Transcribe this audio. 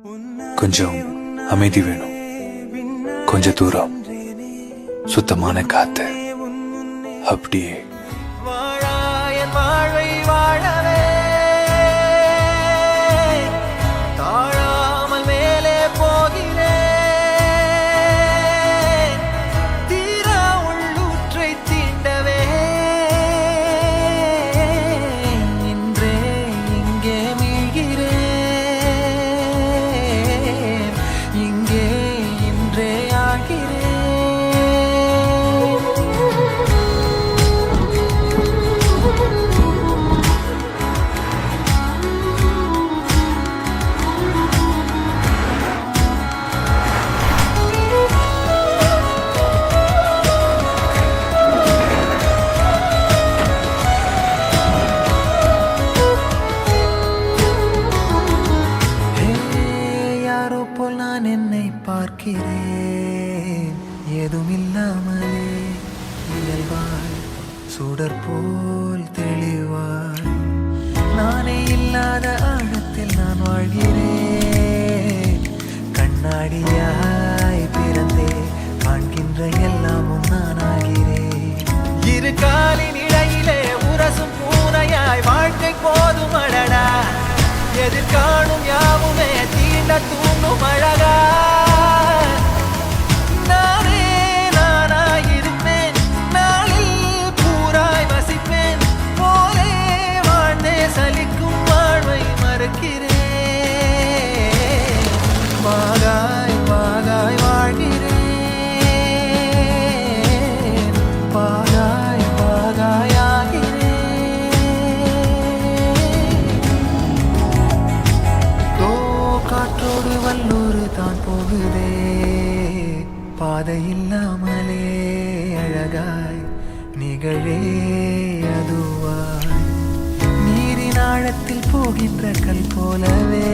கொஞ்சம் அமைதி வேணும், கொஞ்ச தூரம் சுத்தமான காத்து. அப்படியே வாழ்வை வாழவே தாழாமல் மேலே போகிறேன். தீரா உள்ளூற்றை தீண்டவே இன்றே இங்கே மீழ்கிறேன். இங்கே இன்றே ஆகிறேன். நான் என்னை பார்க்கிறேன், ஏதுமில்லாமலே இயல்பாய் சுடர் போல் தெளிவாய். நானே இல்லாத ஆழத்தில் நான் வாழ்கிறேன். கண்ணாடியாய் பிறந்தே காண்கின்ற எல்லாமும் நான் ஆகிறேன். இரு காலின் இடையிலே உரசும் பூனையாய் வாழ்க்கை போதும் அடடா. எதிர்காணும் யாவுமே தீண்ட தூண்டும் அழகா. நானே நானாயிருப்பேன், நாளில் பூராய் வசிப்பேன். போலே வாழ்ந்தே சலிக்கும் வாழ்வை மறுக்கிறேன். வாகாய் வாகாய் வாழ்கிறேன், வாகாய் வாகாய் ஆகிறேன். காற்றோடு வல்லூர் தான் போகுதே, பாதை இல்லாமலே அழகாய் நிகழே அதுவாய். நீரின் ஆழத்தில் போகின்ற கல் போலவே